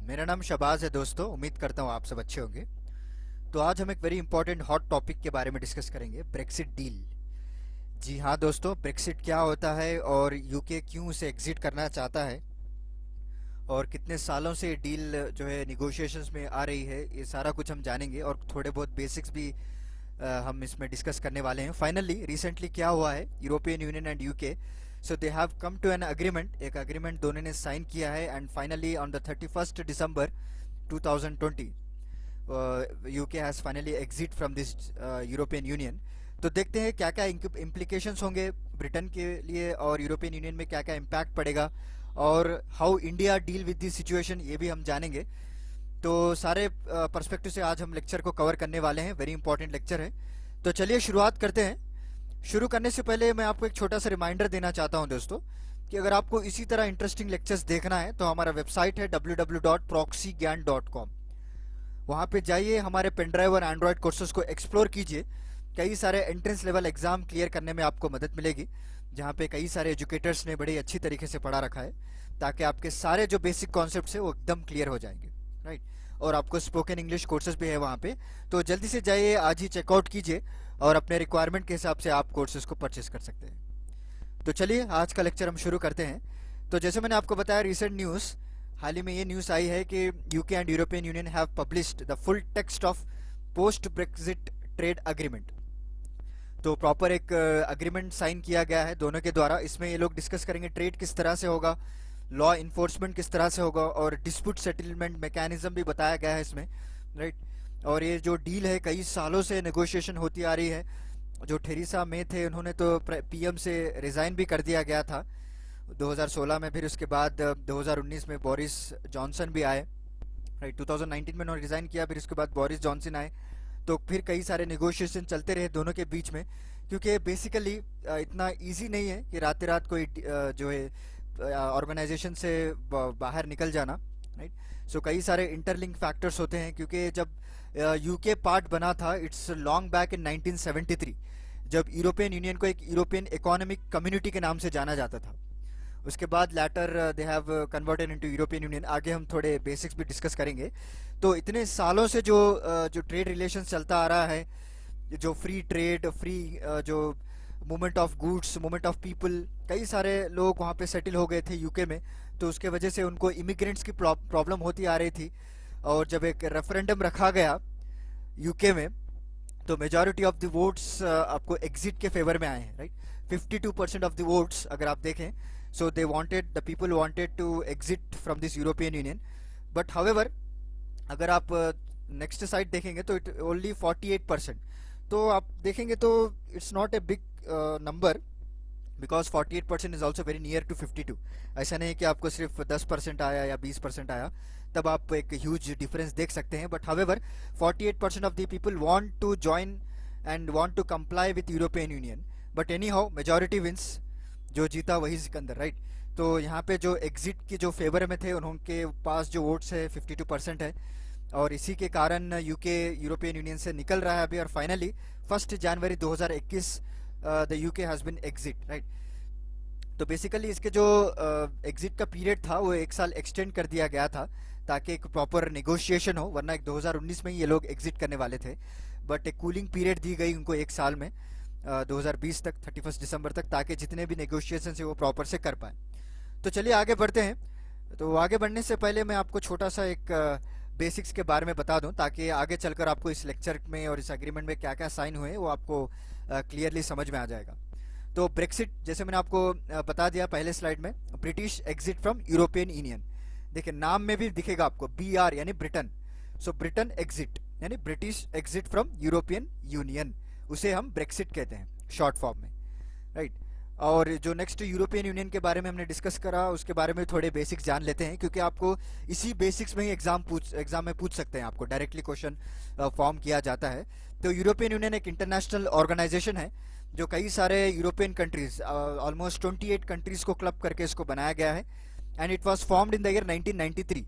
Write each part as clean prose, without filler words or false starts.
मेरा नाम शबाज है दोस्तों। उम्मीद करता हूँ आप सब अच्छे होंगे। तो आज हम एक वेरी इंपॉर्टेंट हॉट टॉपिक के बारे में डिस्कस करेंगे, ब्रेक्सिट डील। जी हाँ दोस्तों, ब्रेक्सिट क्या होता है और यूके क्यों उसे एग्जिट करना चाहता है और कितने सालों से ये डील जो है निगोशिएशंस में आ रही है, ये सारा कुछ हम जानेंगे और थोड़े बहुत बेसिक्स भी हम इसमें डिस्कस करने वाले हैं। फाइनली रिसेंटली क्या हुआ है, European Union and UK, so they have come to an agreement. एक अग्रीमेंट दोनों ने साइन किया है and finally on the 31st December 2020 UK has finally exit from this European Union. तो देखते हैं क्या क्या इम्प्लीकेशंस होंगे ब्रिटेन के लिए और यूरोपियन यूनियन में क्या क्या इम्पैक्ट पड़ेगा और how India deal with this situation, ये भी हम जानेंगे। तो सारे पर्सपेक्टिव से आज हम लेक्चर को कवर करने वाले हैं, वेरी इंपॉर्टेंट लेक्चर है। तो चलिए शुरुआत करते हैं। शुरू करने से पहले मैं आपको एक छोटा सा रिमाइंडर देना चाहता हूं दोस्तों कि अगर आपको इसी तरह इंटरेस्टिंग लेक्चर्स देखना है तो हमारा वेबसाइट है www.proxygyan.com। वहाँ पे जाइए, हमारे पेनड्राइव और एंड्रॉयड कोर्सेज को एक्सप्लोर कीजिए। कई सारे एंट्रेंस लेवल एग्जाम क्लियर करने में आपको मदद मिलेगी, जहाँ पे कई सारे एजुकेटर्स ने बड़ी अच्छी तरीके से पढ़ा रखा है, ताकि आपके सारे जो बेसिक कॉन्सेप्ट्स है वो एकदम क्लियर हो जाएंगे, राइट। और आपको स्पोकन इंग्लिश कोर्सेज भी है वहाँ पे। तो जल्दी से जाइए, आज ही चेकआउट कीजिए और अपने रिक्वायरमेंट के हिसाब से आप कोर्सेज को परचेस कर सकते हैं। तो चलिए आज का लेक्चर हम शुरू करते हैं। तो जैसे मैंने आपको बताया, रिसेंट न्यूज़, हाल ही में ये न्यूज़ आई है कि UK and European union have published the full text of post Brexit trade agreement. तो प्रॉपर एक अग्रीमेंट साइन किया गया है दोनों के द्वारा। इसमें ये लोग डिस्कस करेंगे ट्रेड किस तरह से होगा, लॉ इन्फोर्समेंट किस तरह से होगा और डिस्प्यूट सेटलमेंट मैकेनिज्म भी बताया गया है इसमें, राइट। और ये जो डील है कई सालों से नेगोशिएशन होती आ रही है। जो थेरेसा मे थे उन्होंने तो पीएम से रिज़ाइन भी कर दिया गया था 2016 में। फिर उसके बाद 2019 में बोरिस जॉनसन भी आए, राइट। 2019 में उन्होंने रिज़ाइन किया, फिर उसके बाद बोरिस जॉनसन आए। तो फिर कई सारे नेगोशिएशन चलते रहे दोनों के बीच में, क्योंकि बेसिकली इतना इजी नहीं है कि रात रात कोई जो है ऑर्गेनाइजेशन से बाहर निकल जाना, राइट। सो कई सारे इंटरलिंक फैक्टर्स होते हैं, क्योंकि जब यूके पार्ट बना था, इट्स लॉन्ग बैक इन 1973, जब यूरोपियन यूनियन को एक यूरोपियन इकोनॉमिक कम्युनिटी के नाम से जाना जाता था। उसके बाद later they have converted into European Union. आगे हम थोड़े बेसिक्स भी डिस्कस करेंगे। तो इतने सालों से जो ट्रेड रिलेशन चलता आ रहा है, जो फ्री ट्रेड, फ्री जो movement of goods, movement of people, कई सारे लोग वहाँ पे सेटल हो गए थे यूके में। तो उसके वजह से उनको इमिग्रेंट्स की प्रॉब्लम होती आ रही थी। और जब एक रेफरेंडम रखा गया यूके में, तो मेजॉरिटी ऑफ द वोट्स आपको एग्जिट के फेवर में आए हैं, राइट। 52% ऑफ द वोट्स अगर आप देखें, so the people wanted to exit from this European Union, but however अगर आप नेक्स्ट साइड देखेंगे तो इट ओनली 48%। तो आप देखेंगे तो it's not a big number, because 48% is also very near to 52। ऐसा नहीं है कि आपको सिर्फ 10% आया या 20% आया, तब आप एक ह्यूज डिफरेंस देख सकते हैं। But however 48% of the people want to join and want to comply with European Union, but anyhow majority wins, जो जीता वही सिकंदर, राइट। तो यहाँ पे जो एग्जिट के जो फेवर में थे, उनके पास जो वोट्स है 52% है, और इसी के कारण यूके यूरोपियन यूनियन से निकल रहा है अभी। और finally 1 January 2021 the UK has been exit, right. तो बेसिकली इसके जो एग्जिट का पीरियड था वो 1 साल एक्सटेंड कर दिया गया था, ताकि एक प्रॉपर नेगोशिएशन हो, वरना 2019 में ही ये लोग एग्जिट करने वाले थे। बट एक कूलिंग पीरियड दी गई उनको 1 साल में, 2020 तक, 31 दिसंबर तक, ताकि जितने भी नेगोशिएशन है वो प्रॉपर से कर पाए। तो चलिए आगे बढ़ते हैं। तो आगे बढ़ने से पहले मैं आपको छोटा सा एक बेसिक्स के बारे में बता दूं, ताकि आगे चलकर आपको इस लेक्चर में और इस एग्रीमेंट में क्या क्या साइन हुए वो आपको क्लियरली समझ में आ जाएगा। तो ब्रेक्सिट, जैसे मैंने आपको बता दिया पहले स्लाइड में, British exit from European union. देखिए नाम में भी दिखेगा आपको BR यानी ब्रिटेन। सो ब्रिटेन एग्जिट यानी British exit from European union, उसे हम ब्रेक्सिट कहते हैं शॉर्ट फॉर्म में, राइट। और जो नेक्स्ट यूरोपियन यूनियन के बारे में हमने डिस्कस करा, उसके बारे में थोड़े बेसिक्स जान लेते हैं, क्योंकि आपको इसी बेसिक्स में ही एग्जाम में पूछ सकते हैं, आपको डायरेक्टली क्वेश्चन फॉर्म किया जाता है। तो यूरोपियन यूनियन एक इंटरनेशनल ऑर्गेनाइजेशन है जो कई सारे यूरोपियन कंट्रीज, ऑलमोस्ट 28 कंट्रीज को क्लब करके इसको बनाया गया है, and it was formed in the year 1993।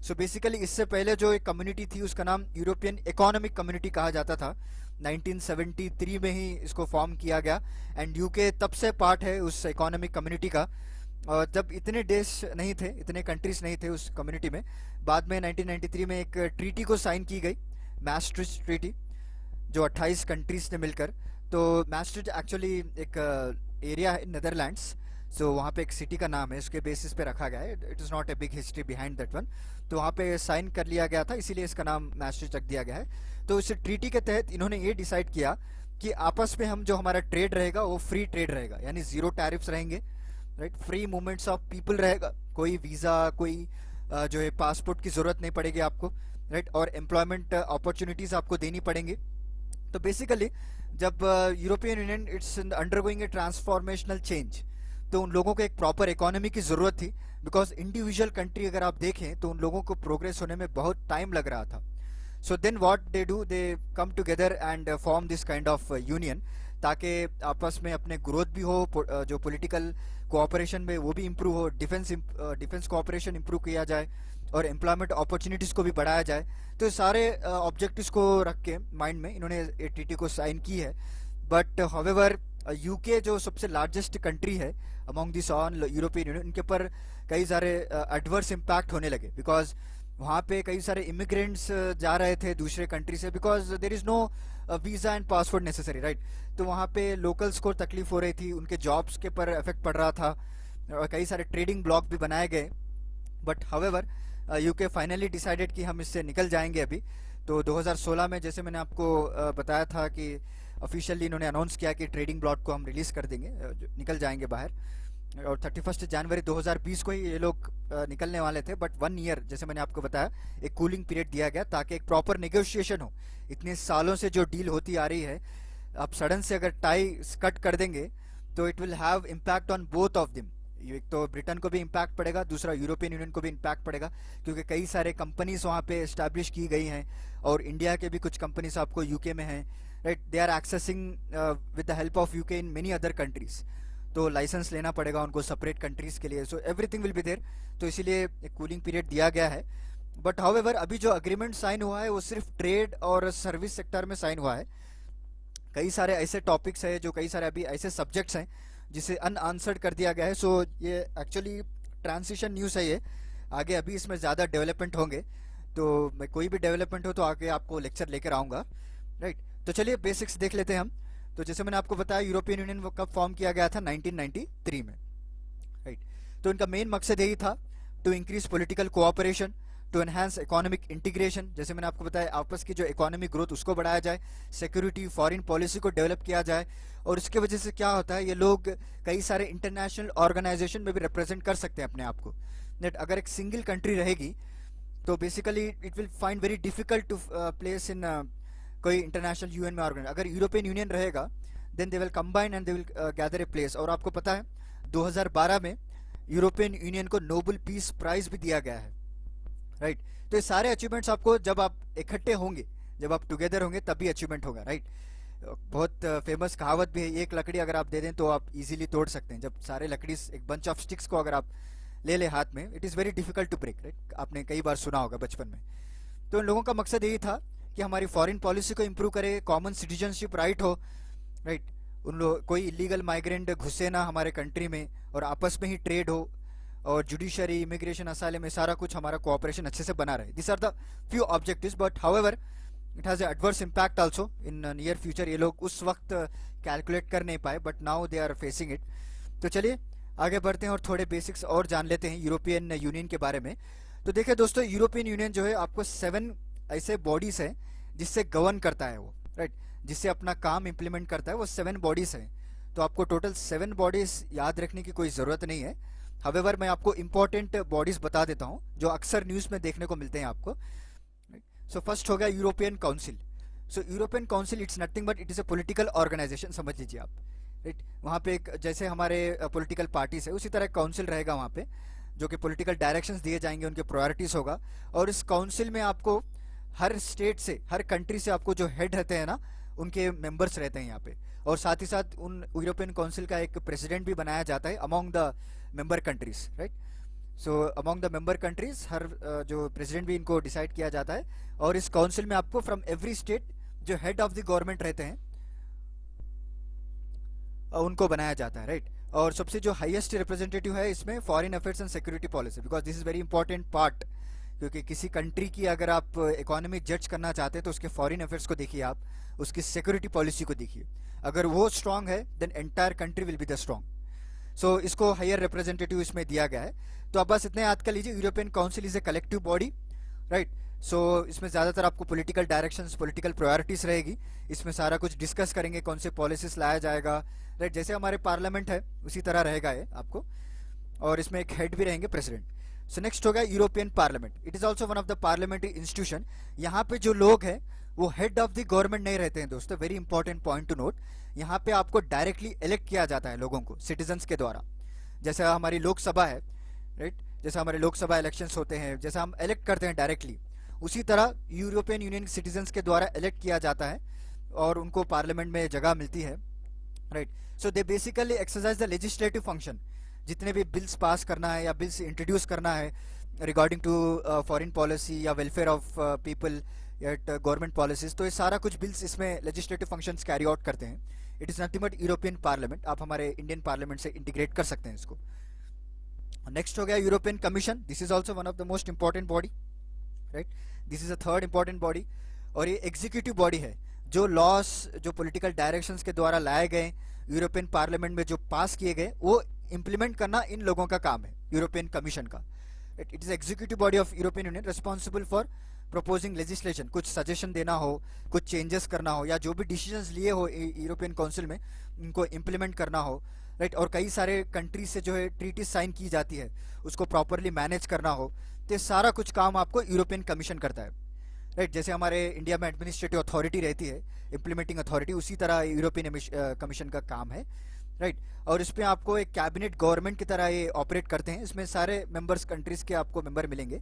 So basically इससे पहले जो एक कम्युनिटी थी उसका नाम यूरोपियन इकोनॉमिक कम्युनिटी कहा जाता था। 1973 में ही इसको फॉर्म किया गया, एंड यूके तब से पार्ट है उस इकोनॉमिक कम्युनिटी का, और जब इतने देश नहीं थे, इतने कंट्रीज नहीं थे उस कम्युनिटी में, बाद में 1993 में एक ट्रीटी को साइन की गई, मैस्ट्रिच ट्रीटी, जो 28 कंट्रीज ने मिलकर। तो मैस्ट्रिच एक्चुअली एक एरिया है नेदरलैंड्स, सो वहाँ पे एक सिटी का नाम है, उसके बेसिस पे रखा गया है। It is not a big history behind that one. तो वहाँ पे साइन कर लिया गया था, इसीलिए इसका नाम मैस्ट्रिच रख दिया गया है। तो इस ट्रीटी के तहत इन्होंने ये डिसाइड किया कि आपस में हम जो हमारा ट्रेड रहेगा वो फ्री ट्रेड रहेगा, यानी जीरो टैरिफ्स रहेंगे, right. Free movements of people रहेगा, कोई वीज़ा, कोई जो है पासपोर्ट की ज़रूरत नहीं पड़ेगी आपको, राइट। और एम्प्लॉयमेंट अपॉर्चुनिटीज़ आपको देनी पड़ेंगी। तो बेसिकली जब European union it's undergoing A transformational change, तो उन लोगों को एक प्रॉपर इकोनॉमी की ज़रूरत थी, बिकॉज इंडिविजुअल कंट्री अगर आप देखें तो उन लोगों को प्रोग्रेस होने में बहुत टाइम लग रहा था। So then what they do, they come together and form this kind of union, ताकि आपस में अपने ग्रोथ भी हो, जो पॉलिटिकल कोऑपरेशन में वो भी इम्प्रूव हो, डिफेंस कोऑपरेशन इम्प्रूव किया जाए, और एम्प्लॉयमेंट अपॉर्चुनिटीज़ को भी बढ़ाया जाए। तो ये सारे ऑब्जेक्टिव्स को रख के माइंड में इन्होंने ये ट्रीटी को साइन की है। बट हाउएवर यूके जो सबसे लार्जेस्ट कंट्री है among this on European union, उनके ऊपर कई सारे एडवर्स इम्पैक्ट होने लगे, बिकॉज वहाँ पे कई सारे इमिग्रेंट्स जा रहे थे दूसरे कंट्री से, because there is no visa and passport necessary, right. तो वहाँ पे लोकल्स को तकलीफ हो रही थी, उनके जॉब्स के पर इफेक्ट पड़ रहा था, और कई सारे ट्रेडिंग ब्लॉक भी बनाए गए। But however UK finally decided कि हम इससे निकल जाएंगे अभी। तो 2016 में, जैसे मैंने आपको बताया था कि ऑफिशियली इन्होंने अनाउंस किया कि ट्रेडिंग ब्लॉक को हम रिलीज़ कर देंगे, निकल जाएंगे बाहर। और 31 जनवरी 2020 को ही ये लोग निकलने वाले थे। बट 1 ईयर, जैसे मैंने आपको बताया, एक कूलिंग पीरियड दिया गया ताकि एक प्रॉपर नेगोशिएशन हो। इतने सालों से जो डील होती आ रही है, आप सडन से अगर टाई कट कर देंगे तो it will have impact on both of them. एक तो ब्रिटेन को भी इम्पैक्ट पड़ेगा, दूसरा यूरोपियन यूनियन को भी इम्पैक्ट पड़ेगा, क्योंकि कई सारे कंपनीज वहाँ पे एस्टैब्लिश की गई हैं, और इंडिया के भी कुछ कंपनीज आपको यूके में हैं, right. They are accessing with the help of UK in many other countries. तो लाइसेंस लेना पड़ेगा उनको सेपरेट कंट्रीज के लिए, so everything will be there. तो इसीलिए एक कूलिंग पीरियड दिया गया है। बट हाउएवर अभी जो अग्रीमेंट साइन हुआ है वो सिर्फ ट्रेड और सर्विस सेक्टर में साइन हुआ है। कई सारे ऐसे टॉपिक्स हैं, जो कई सारे अभी ऐसे सब्जेक्ट्स हैं जिसे अनआंसर्ड कर दिया गया है। सो ये एक्चुअली ट्रांसिशन न्यूज़ है ये, आगे अभी इसमें ज़्यादा डेवलपमेंट होंगे। तो मैं कोई भी डेवलपमेंट हो तो आगे आपको लेक्चर लेकर आऊँगा, राइट। तो चलिए बेसिक्स देख लेते हैं हम। तो जैसे मैंने आपको बताया, यूरोपियन यूनियन वो कब फॉर्म किया गया था, 1993 में, राइट। तो इनका मेन मकसद यही था, to increase political cooperation, to enhance economic integration, जैसे मैंने आपको बताया आपस की जो इकोनॉमिक ग्रोथ उसको बढ़ाया जाए, सिक्योरिटी, फॉरेन पॉलिसी को डेवलप किया जाए। और इसके वजह से क्या होता है, ये लोग कई सारे इंटरनेशनल ऑर्गेनाइजेशन में भी रिप्रेजेंट कर सकते हैं अपने आप को। दैट अगर एक सिंगल कंट्री रहेगी तो basically it will find very difficult to place in कोई इंटरनेशनल यूएन में ऑर्गेनाइज। अगर यूरोपियन यूनियन रहेगा then they will combine and they will gather a place. और आपको पता है 2012 में यूरोपियन यूनियन को नोबेल पीस प्राइज भी दिया गया है, राइट। तो ये सारे अचीवमेंट्स आपको जब आप इकट्ठे होंगे, जब आप टुगेदर होंगे, तभी अचीवमेंट होगा, राइट। बहुत फेमस कहावत भी है, एक लकड़ी अगर आप दे दें तो आप इजीली तोड़ सकते हैं, जब सारे लकड़ी, एक बंच ऑफ स्टिक्स को अगर आप ले ले हाथ में, it is very difficult to break, right. आपने कई बार सुना होगा बचपन में। तो इन लोगों का मकसद यही था कि हमारी फॉरेन पॉलिसी को इम्प्रूव करे, कॉमन सिटीजनशिप राइट हो, राइट। उन लोग, कोई इलीगल माइग्रेंट घुसे ना हमारे कंट्री में, और आपस में ही ट्रेड हो, और जुडिशरी, इमिग्रेशन, असाइलम में सारा कुछ हमारा कोऑपरेशन अच्छे से बना रहे। This are the few objectives. But however it has adverse impact also in near future. ये लोग उस वक्त कैलकुलेट कर नहीं पाए, but now they are facing it. तो चलिए आगे बढ़ते हैं और थोड़े बेसिक्स और जान लेते हैं यूरोपियन यूनियन के बारे में। तो देखिए दोस्तों, यूरोपियन यूनियन जो है आपको 7 ऐसे बॉडीज हैं जिससे गवर्न करता है वो, राइट। जिससे अपना काम इम्प्लीमेंट करता है, वो 7 बॉडीज हैं। तो आपको टोटल 7 बॉडीज याद रखने की कोई ज़रूरत नहीं है। हावेवर मैं आपको इंपॉर्टेंट बॉडीज बता देता हूँ जो अक्सर न्यूज़ में देखने को मिलते हैं आपको। सो फर्स्ट हो गया European Council. So European Council it's nothing but it is a political organisation, समझ लीजिए आप, राइट। वहाँ पे एक, जैसे हमारे पॉलिटिकल पार्टीज है, उसी तरह काउंसिल रहेगा वहाँ पे, जो कि पॉलिटिकल डायरेक्शंस दिए जाएंगे, उनके प्रायोरिटीज़ होगा। और इस काउंसिल में आपको हर स्टेट से, हर कंट्री से आपको जो हेड रहते हैं ना, उनके मेंबर्स रहते हैं यहाँ पे। और साथ ही साथ उन यूरोपियन काउंसिल का एक प्रेसिडेंट भी बनाया जाता है among the member countries, right. So among the member countries हर जो प्रेसिडेंट भी इनको डिसाइड किया जाता है। और इस काउंसिल में आपको फ्रॉम एवरी स्टेट जो हेड ऑफ द गवर्नमेंट रहते हैं उनको बनाया जाता है, राइट। और सबसे जो हाईएस्ट रिप्रेजेंटेटिव है इसमें foreign affairs and security policy, because this is very important part. क्योंकि किसी कंट्री की अगर आप इकोनॉमी जज करना चाहते हैं तो उसके फॉरेन अफेयर्स को देखिए, आप उसकी सिक्योरिटी पॉलिसी को देखिए। अगर वो स्ट्रांग है then entire country will be the strong. So इसको हायर रिप्रेजेंटेटिव इसमें दिया गया है। तो अब बस इतने याद कर लीजिए, European council is a collective body, right. So इसमें ज़्यादातर आपको पॉलिटिकल डायरेक्शंस, पॉलिटिकल प्रायोरिटीज़ रहेगी। इसमें सारा कुछ डिस्कस करेंगे, कौन से पॉलिसीज लाया जाएगा, राइट। जैसे हमारे पार्लियामेंट है उसी तरह रहेगा ये आपको। और इसमें एक हेड भी रहेंगे, प्रेसिडेंट। सो नेक्स्ट होगा European parliament. It is also one of the parliamentary institution. यहाँ पे जो लोग हैं वो हेड ऑफ द गवर्नमेंट नहीं रहते हैं दोस्तों, very important point two note. यहाँ पे आपको डायरेक्टली इलेक्ट किया जाता है लोगों को, सिटीजन्स के द्वारा। जैसे हमारी लोकसभा है, राइट, जैसे हमारे लोकसभा इलेक्शंस होते हैं, जैसे हम इलेक्ट करते हैं डायरेक्टली, उसी तरह यूरोपियन यूनियन सिटीजन्स के द्वारा इलेक्ट किया जाता है और उनको पार्लियामेंट में जगह मिलती है, right. So they basically exercise the legislative function. जितने भी बिल्स पास करना है या बिल्स इंट्रोड्यूस करना है रिगार्डिंग टू फॉरेन पॉलिसी या welfare of people at government policies, तो ये सारा कुछ बिल्स इसमें लेजिस्लेटिव फंक्शंस कैरी आउट करते हैं। It is nothing but European parliament. आप हमारे इंडियन पार्लियामेंट से इंटीग्रेट कर सकते हैं इसको। नेक्स्ट हो गया European commission. This is also one of the most important body, right. This is a third important body. और ये एग्जीक्यूटिव बॉडी है। जो लॉस, जो पॉलिटिकल डायरेक्शंस के द्वारा लाए गए यूरोपियन पार्लियामेंट में, जो पास किए गए, वो इंप्लीमेंट करना इन लोगों का काम है, यूरोपियन कमीशन का। It is executive body of European union responsible for proposing legislation. कुछ सजेशन देना हो, कुछ चेंजेस करना हो, या जो भी डिसीजंस लिए हो यूरोपियन काउंसिल में उनको इम्प्लीमेंट करना हो, राइट। और कई सारे कंट्रीज से जो है ट्रीटी साइन की जाती है उसको प्रॉपरली मैनेज करना हो, तो सारा कुछ काम आपको यूरोपियन कमीशन करता है, राइट। जैसे हमारे इंडिया में एडमिनिस्ट्रेटिव अथॉरिटी रहती है, इम्प्लीमेंटिंग अथॉरिटी, उसी तरह यूरोपियन कमीशन का काम है, राइट। और इसमें आपको एक कैबिनेट गवर्नमेंट की तरह ये ऑपरेट करते हैं। इसमें सारे मेंबर्स कंट्रीज के आपको मेंबर मिलेंगे,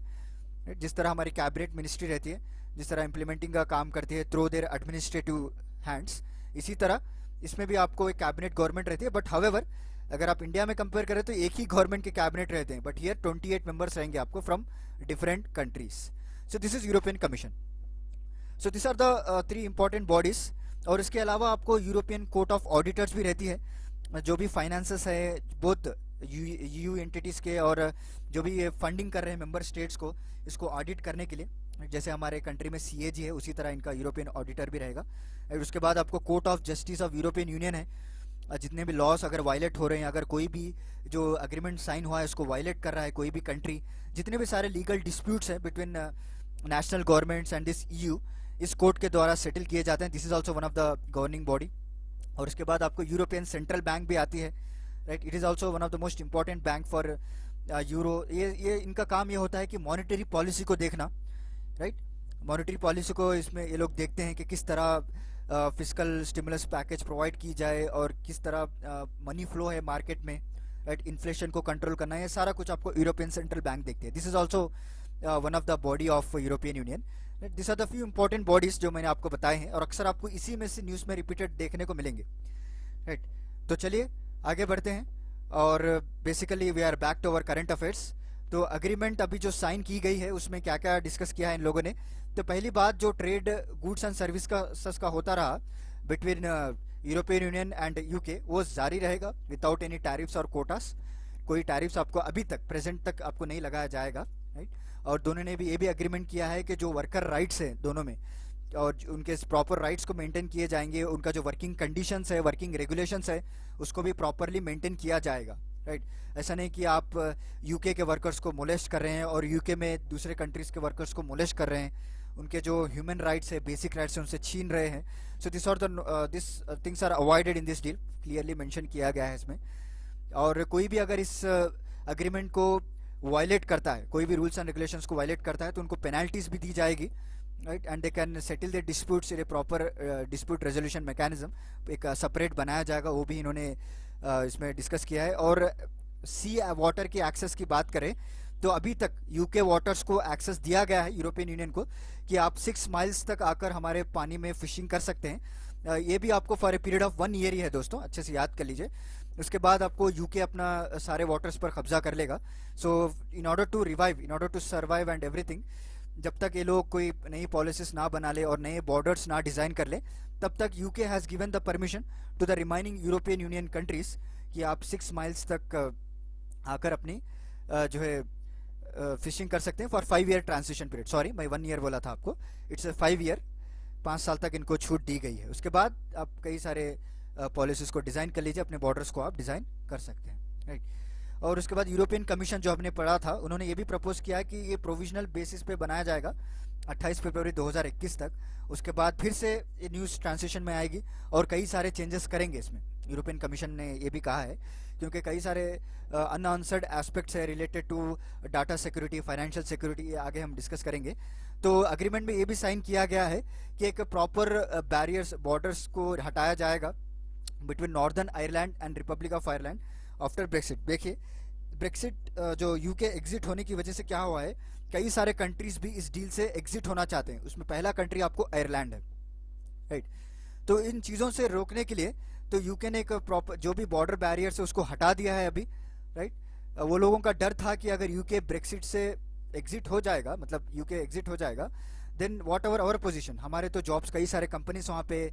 जिस तरह हमारी कैबिनेट मिनिस्ट्री रहती है, जिस तरह इम्प्लीमेंटिंग का काम करती है थ्रू देयर एडमिनिस्ट्रेटिव हैंड्स, इसी तरह इसमें भी आपको एक कैबिनेट गवर्नमेंट रहती है। बट हाउएवर अगर आप इंडिया में कंपेयर करें तो एक ही गवर्नमेंट के कैबिनेट रहते हैं, बट हियर 28 मेंबर्स रहेंगे आपको from different countries. So this is European Commission. So this are the 3 important bodies. और इसके अलावा आपको यूरोपियन कोर्ट ऑफ ऑडिटर्स भी रहती है, जो भी फाइनेंसेस है बोथ यू एंटिटीज़ के और जो भी ये फंडिंग कर रहे हैं मेंबर स्टेट्स को, इसको ऑडिट करने के लिए। जैसे हमारे कंट्री में सीएजी है, उसी तरह इनका यूरोपियन ऑडिटर भी रहेगा। और उसके बाद आपको court of justice of European union है। जितने भी लॉस अगर वायलेट हो रहे हैं, अगर कोई भी जो अग्रीमेंट साइन हुआ है उसको वायलेट कर रहा है कोई भी कंट्री, जितने भी सारे लीगल डिस्प्यूट्स हैं between national governments and this EU, इस कोर्ट के द्वारा सेटल किए जाते हैं। This is also one of the governing body. और उसके बाद आपको यूरोपियन सेंट्रल बैंक भी आती है, right. It is also one of the most important bank for euro. ये इनका काम ये होता है कि मॉनेटरी पॉलिसी को देखना, राइट। मॉनेटरी पॉलिसी को इसमें ये लोग देखते हैं कि किस तरह फिस्कल स्टिमुलस पैकेज प्रोवाइड की जाए और किस तरह मनी फ्लो है मार्केट में, राइट। इन्फ्लेशन को कंट्रोल करना है, सारा कुछ आपको यूरोपियन सेंट्रल बैंक देखते हैं। This is also one of the body of European Union. This are the few important bodies जो मैंने आपको बताए हैं और अक्सर आपको इसी में से न्यूज़ में रिपीटेड देखने को मिलेंगे, राइट। तो चलिए आगे बढ़ते हैं और basically we are back to our current affairs. तो अग्रीमेंट अभी जो साइन की गई है उसमें क्या क्या डिस्कस किया है इन लोगों ने। तो पहली बात, जो ट्रेड गुड्स एंड सर्विस का होता रहा between European Union and UK, वो जारी रहेगा विदाउट एनी टैरिफ्स और कोटास। कोई टैरिफ्स आपको अभी तक प्रेजेंट तक आपको नहीं लगाया जाएगा, राइट। और दोनों ने भी ये भी एग्रीमेंट किया है कि जो वर्कर राइट्स हैं दोनों में, और उनके प्रॉपर राइट्स को मेंटेन किए जाएंगे। उनका जो वर्किंग कंडीशंस है, वर्किंग रेगुलेशंस है, उसको भी प्रॉपरली मेंटेन किया जाएगा, राइट। ऐसा नहीं कि आप यूके के वर्कर्स को मोलेस्ट कर रहे हैं और यूके में दूसरे कंट्रीज़ के वर्कर्स को मोलेस्ट कर रहे हैं, उनके जो ह्यूमन राइट्स है, बेसिक राइट्स है, उनसे छीन रहे हैं। सो दिस और this things are avoided in this deal, clearly mention किया गया है इसमें। और कोई भी अगर इस अग्रीमेंट को वायलेट करता है, कोई भी रूल्स एंड रेगुलेशंस को वायलेट करता है, तो उनको पेनाल्टीज भी दी जाएगी, right. And they can settle the disputes in A proper dispute resolution mechanism, एक सेपरेट बनाया जाएगा, वो भी इन्होंने इसमें डिस्कस किया है। और सी वाटर की एक्सेस की बात करें तो अभी तक यूके वाटर्स को एक्सेस दिया गया है यूरोपियन यूनियन को कि आप 6 माइल्स तक आकर हमारे पानी में फिशिंग कर सकते हैं। ये भी आपको for a period of 1 year ही है दोस्तों, अच्छे से याद कर लीजिए। उसके बाद आपको यूके अपना सारे वाटर्स पर कब्जा कर लेगा। So in order to revive, in order to survive and everything, जब तक ये लोग कोई नई पॉलिसीज ना बना ले और नए बॉर्डर्स ना डिज़ाइन कर ले, तब तक UK has given the permission to the remaining European Union countries कि आप 6 माइल्स तक आकर अपनी जो है फिशिंग कर सकते हैं for 5 year transition period. Sorry, मैं 1 ईयर बोला था आपको, इट्स 5 ईयर, 5 साल तक इनको छूट दी गई है। उसके बाद आप कई सारे पॉलिसीज को डिज़ाइन कर लीजिए, अपने बॉर्डर्स को आप डिज़ाइन कर सकते हैं, राइट। और उसके बाद यूरोपियन कमीशन जो हमने पढ़ा था, उन्होंने ये भी प्रपोज किया है कि ये प्रोविजनल बेसिस पे बनाया जाएगा 28 फरवरी 2021 तक। उसके बाद फिर से ये न्यूज़ ट्रांसिशन में आएगी और कई सारे चेंजेस करेंगे इसमें। यूरोपियन कमीशन ने ये भी कहा है, क्योंकि कई सारे अनआंसर्ड एस्पेक्ट्स है related to data security, financial security, आगे हम डिस्कस करेंगे। तो अग्रीमेंट में ये भी साइन किया गया है कि एक प्रॉपर बैरियर्स, बॉर्डर्स को हटाया जाएगा between northern Ireland and Republic of Ireland after Brexit. देखिए, ब्रेक्सिट जो यूके एग्जिट होने की वजह से क्या हुआ है, कई सारे कंट्रीज भी इस डील से एग्जिट होना चाहते हैं। उसमें पहला कंट्री आपको आयरलैंड है, राइट। तो इन चीज़ों से रोकने के लिए तो यूके ने एक प्रॉपर जो भी बॉर्डर बैरियर से उसको हटा दिया है अभी, राइट। वो लोगों का डर था कि अगर यूके ब्रेक्सिट से एग्जिट हो जाएगा, मतलब यूके एग्जिट हो जाएगा, then whatever our position, हमारे तो जॉब्स, कई सारे कंपनीज वहाँ पे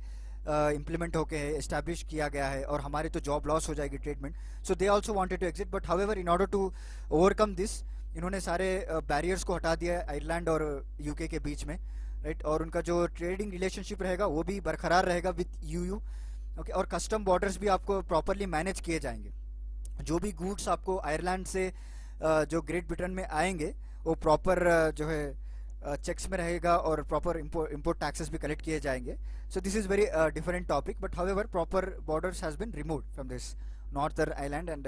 इम्प्लीमेंट होके है, एस्टैब्लिश किया गया है, और हमारे तो जॉब लॉस हो जाएगी, treatment. So they also wanted to exit, but however in order to overcome this, इन्होंने सारे बैरियर्स को हटा दिया है आयरलैंड और यूके के बीच में, राइट। और उनका जो ट्रेडिंग रिलेशनशिप रहेगा वो भी बरकरार रहेगा विथ यूयू, ओके। और कस्टम बॉर्डर्स भी आपको प्रॉपरली मैनेज किए जाएंगे। जो भी गुड्स आपको आयरलैंड से जो ग्रेट ब्रिटेन में आएंगे वो प्रॉपर जो है चेक्स में रहेगा, और प्रॉपर इम्पोर्ट टैक्सेस भी कलेक्ट किए जाएंगे। So this is very different topic, but however proper borders has been removed from this Northern Island and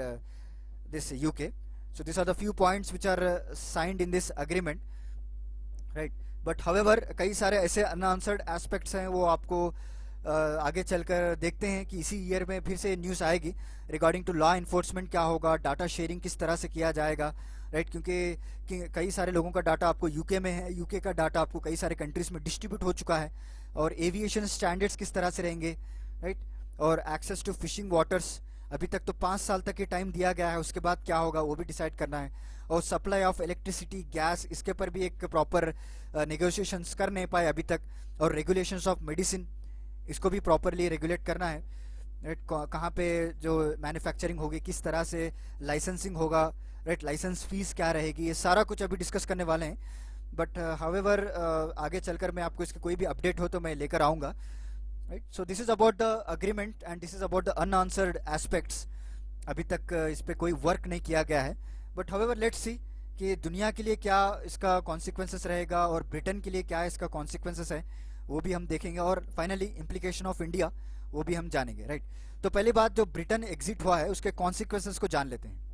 this UK. So this are the few points which are signed in this agreement, right. But however कई सारे ऐसे unanswered aspects हैं, वो आपको आगे चलकर देखते हैं कि इसी ईयर में फिर से न्यूज़ आएगी रिगार्डिंग टू लॉ इन्फोर्समेंट क्या होगा, डाटा शेयरिंग किस तरह से किया जाएगा, राइट। क्योंकि कई सारे लोगों का डाटा आपको यूके में है, यूके का डाटा आपको कई सारे कंट्रीज में डिस्ट्रीब्यूट हो चुका है, और एविएशन स्टैंडर्ड्स किस तरह से रहेंगे, राइट। और एक्सेस टू फिशिंग वाटर्स, अभी तक तो 5 साल तक के टाइम दिया गया है, उसके बाद क्या होगा वो भी डिसाइड करना है। और सप्लाई ऑफ इलेक्ट्रिसिटी, गैस, इसके पर भी एक प्रॉपर नेगोशिएशंस कर नहीं पाए अभी तक। और रेगुलेशंस ऑफ मेडिसिन, इसको भी प्रॉपरली रेगुलेट करना है, राइट। कहाँ पे जो मैन्युफैक्चरिंग होगी, किस तरह से लाइसेंसिंग होगा, राइट, लाइसेंस फीस क्या रहेगी, ये सारा कुछ अभी डिस्कस करने वाले हैं। बट हाउएवर आगे चलकर मैं आपको इसकी कोई भी अपडेट हो तो मैं लेकर आऊँगा, right. So this is about the agreement and this is about the unanswered aspects. अभी तक इस पर कोई वर्क नहीं किया गया है, बट हाउएवर लेट्स सी कि दुनिया के लिए क्या इसका कॉन्सिक्वेंसेस रहेगा और ब्रिटेन के लिए क्या इसका कॉन्सिक्वेंसेस है, वो भी हम देखेंगे। और फाइनली इम्प्लीकेशन ऑफ इंडिया, वो भी हम जानेंगे, राइट। तो पहली बात, जो ब्रिटेन एग्जिट हुआ है उसके कॉन्सिक्वेंसेस को जान लेते हैं।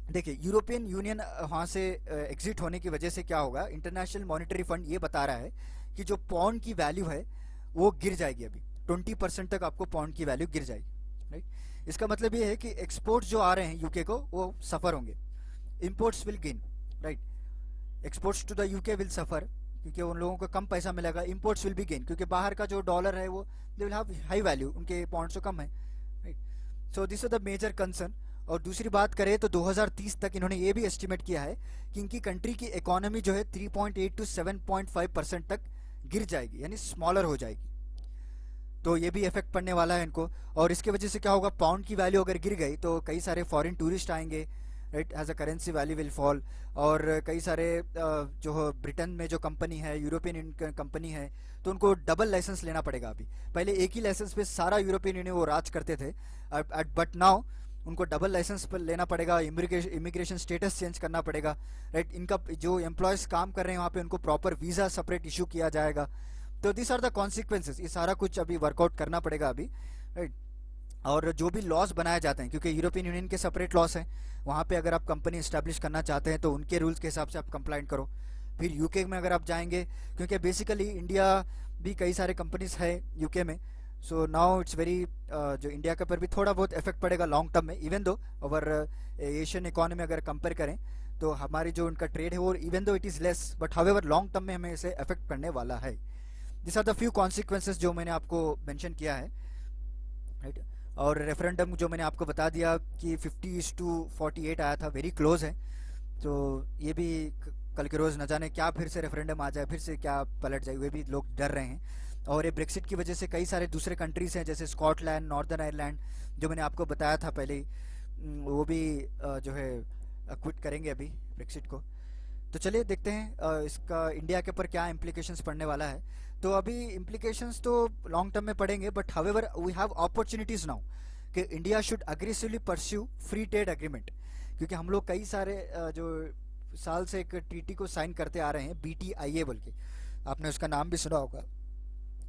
देखिए, यूरोपियन यूनियन वहाँ से एग्जिट होने की वजह से क्या होगा, इंटरनेशनल मॉनिटरी फंड ये बता रहा है कि जो पाउंड की वैल्यू है वो गिर जाएगी, अभी 20% तक आपको पाउंड की वैल्यू गिर जाएगी, राइट। इसका मतलब ये है कि एक्सपोर्ट्स जो आ रहे हैं यूके को वो सफ़र होंगे, imports will gain, right. Exports to the UK will suffer, क्योंकि उन लोगों को कम पैसा मिलेगा। इम्पोर्ट्स विल बी गेन, क्योंकि बाहर का जो डॉलर है वो they will have high value, उनके पाउंड से कम है, right. So this is the major concern. और दूसरी बात करें तो 2030 तक इन्होंने ये भी एस्टिमेट किया है कि इनकी कंट्री की इकोनॉमी जो है 3.8 to 7.5% तक गिर जाएगी, यानी स्मॉलर हो जाएगी। तो ये भी इफेक्ट पड़ने वाला है इनको। और इसके वजह से क्या होगा, पाउंड की वैल्यू अगर गिर गई तो कई सारे फॉरेन टूरिस्ट आएंगे, right, as a currency value will fall. और कई सारे जो ब्रिटेन में जो कंपनी है, यूरोपियन कंपनी है, तो उनको डबल लाइसेंस लेना पड़ेगा। अभी पहले एक ही लाइसेंस पे सारा यूरोपियन यूनियन वो राज करते थे, बट नाउ उनको डबल लाइसेंस पर लेना पड़ेगा, इमिग्रेशन स्टेटस चेंज करना पड़ेगा, राइट। इनका जो एम्प्लॉयज़ काम कर रहे हैं वहाँ पे उनको प्रॉपर वीज़ा सेपरेट इशू किया जाएगा। तो दिस आर द कॉन्सिक्वेंसेस, ये सारा कुछ अभी वर्कआउट करना पड़ेगा अभी, राइट। और जो भी लॉस बनाए जाते हैं, क्योंकि यूरोपियन यूनियन के सेपरेट लॉस हैं, वहाँ पे अगर आप कंपनी इस्टेब्लिश करना चाहते हैं तो उनके रूल्स के हिसाब से आप कंप्लाइंट करो। फिर यूके में अगर आप जाएंगे, क्योंकि बेसिकली इंडिया भी कई सारे कंपनीज है यूके में, सो नाउ इट्स वेरी जो इंडिया के पर भी थोड़ा बहुत इफेक्ट पड़ेगा लॉन्ग टर्म में, इवन दो अवर एशियन इकोनॉमी अगर कंपेयर करें तो हमारी जो उनका ट्रेड है वो even though it is less, but however long term में हमें इसे अफेक्ट करने वाला है। This are the few consequences जो मैंने आपको मेंशन किया है, राइट। और रेफरेंडम जो मैंने आपको बता दिया कि 50:48 आया था, वेरी क्लोज है। तो ये भी कल के रोज़ न जाने क्या फिर से रेफरेंडम आ जाए, फिर से क्या पलट जाए, वे भी लोग डर रहे हैं। और ये ब्रेक्सिट की वजह से कई सारे दूसरे कंट्रीज हैं जैसे स्कॉटलैंड, नॉर्दर्न आयरलैंड, जो मैंने आपको बताया था पहले ही, वो भी जो है क्विट करेंगे अभी ब्रेक्सिट को। तो चलिए देखते हैं इसका इंडिया के ऊपर क्या इम्प्लीकेशंस पड़ने वाला है। तो अभी इम्प्लीकेशंस तो लॉन्ग टर्म में पड़ेंगे, but however we have opportunities now कि India should aggressively pursue free trade agreement, क्योंकि हम लोग कई सारे जो साल से एक ट्रीटी को साइन करते आ रहे हैं, BTIA बोल के, आपने उसका नाम भी सुना होगा,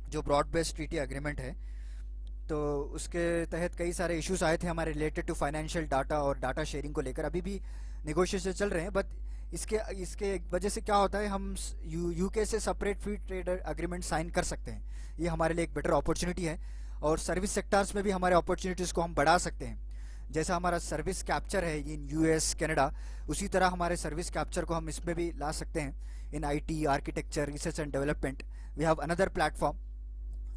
जो ब्रॉड बेस्ड ट्रीटी एग्रीमेंट है। तो उसके तहत कई सारे इश्यूज आए थे हमारे रिलेटेड टू फाइनेंशियल डाटा और डाटा शेयरिंग को लेकर, अभी भी नेगोशिएशन चल रहे हैं। बट इसके इसके वजह से क्या होता है, हम यूके से separate free trade agreement sign कर सकते हैं, ये हमारे लिए एक बेटर अपॉर्चुनिटी है। और सर्विस सेक्टर्स में भी हमारे अपॉर्चुनिटीज़ को हम बढ़ा सकते हैं। जैसा हमारा सर्विस कैप्चर है इन US कनाडा, उसी तरह हमारे सर्विस कैप्चर को हम इसमें भी ला सकते हैं। In IT, architecture, research and development we have another platform,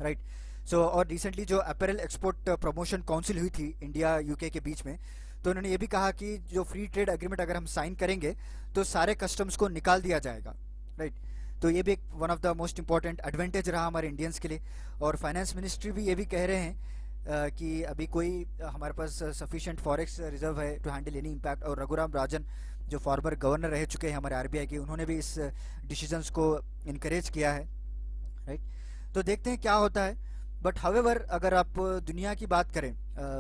right. So और रिसेंटली जो अपैरल एक्सपोर्ट प्रमोशन काउंसिल हुई थी इंडिया UK के बीच में, तो उन्होंने ये भी कहा कि जो फ्री ट्रेड एग्रीमेंट अगर हम साइन करेंगे तो सारे कस्टम्स को निकाल दिया जाएगा, राइट। तो ये भी एक one of the most important advantage रहा हमारे इंडियंस के लिए। और फाइनेंस मिनिस्ट्री भी ये भी कह रहे हैं कि अभी कोई हमारे पास सफिशिएंट फॉरेक्स रिजर्व है टू हैंडल एनी इम्पैक्ट। और रघुराम राजन जो फॉर्मर गवर्नर रह चुके हैं हमारे RBI के, उन्होंने भी इस डिसीजंस को इनकरेज किया है, राइट। तो देखते हैं क्या होता है। बट हावेवर अगर आप दुनिया की बात करें,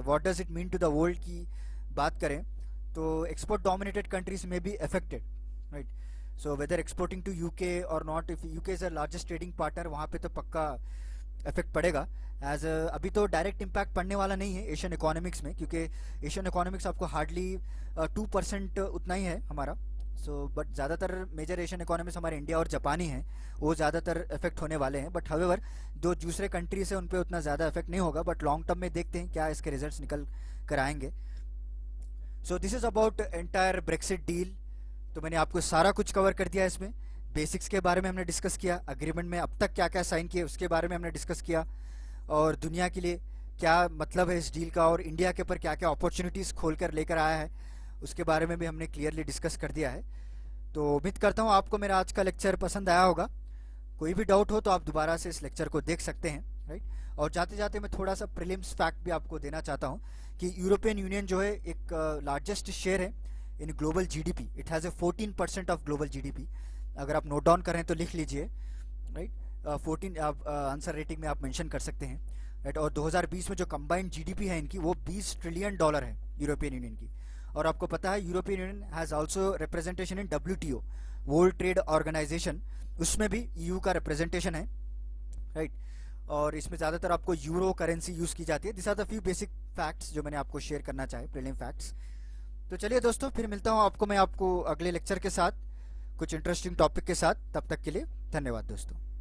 what does it mean to the world की बात करें, तो एक्सपोर्ट डोमिनेटेड कंट्रीज में भी affected, right. So whether exporting to UK और not, if UK is the largest trading partner, वहाँ पे तो पक्का इफेक्ट पड़ेगा। एज अभी तो डायरेक्ट इम्पैक्ट पड़ने वाला नहीं है एशियन इकोनॉमिक्स में, क्योंकि एशियन इकोनॉमिक्स आपको हार्डली 2% उतना ही है हमारा। सो बट ज़्यादातर मेजर एशियन इकोनॉमिक्स हमारे इंडिया और जापान ही हैं, वो ज़्यादातर इफेक्ट होने वाले हैं। बट हावेवर जो दूसरे कंट्रीज है उन पर उतना ज़्यादा इफेक्ट नहीं होगा, बट लॉन्ग टर्म में देखते हैं क्या इसके रिजल्ट्स निकल कर आएंगे। So this is about entire Brexit deal. तो मैंने आपको सारा कुछ कवर कर दिया इसमें। बेसिक्स के बारे में हमने डिस्कस किया, अग्रीमेंट में अब तक क्या क्या साइन किए उसके बारे में हमने डिस्कस किया, और दुनिया के लिए क्या मतलब है इस डील का, और इंडिया के ऊपर क्या क्या अपॉर्चुनिटीज़ खोल कर लेकर आया है उसके बारे में भी हमने क्लियरली डिस्कस कर दिया है। तो उम्मीद करता हूँ आपको मेरा आज का लेक्चर पसंद आया होगा। कोई भी डाउट हो तो आप दोबारा से इस लेक्चर को देख सकते हैं, राइट। और जाते जाते मैं थोड़ा सा प्रीलिम्स फैक्ट भी आपको देना चाहता हूँ कि यूरोपियन यूनियन जो है एक लार्जेस्ट शेयर है in global GDP। It has a 14% of global GDP। अगर आप नोट डाउन करें तो लिख लीजिए, राइट। 14 आप आंसर रेटिंग में आप मेंशन कर सकते हैं, राइट। और 2020 में जो कंबाइंड GDP है इनकी वो $20 ट्रिलियन है यूरोपियन यूनियन की। और आपको पता है European Union has also representation in WTO, World Trade Organization, उसमें भी EU का रिप्रेजेंटेशन है, राइट। और इसमें ज़्यादातर आपको यूरो करेंसी यूज़ की जाती है। This are the few basic facts जो मैंने आपको शेयर करना चाहे, प्रीलिम फैक्ट्स। तो चलिए दोस्तों, फिर मिलता हूँ आपको मैं अगले लेक्चर के साथ कुछ इंटरेस्टिंग टॉपिक के साथ। तब तक के लिए धन्यवाद दोस्तों।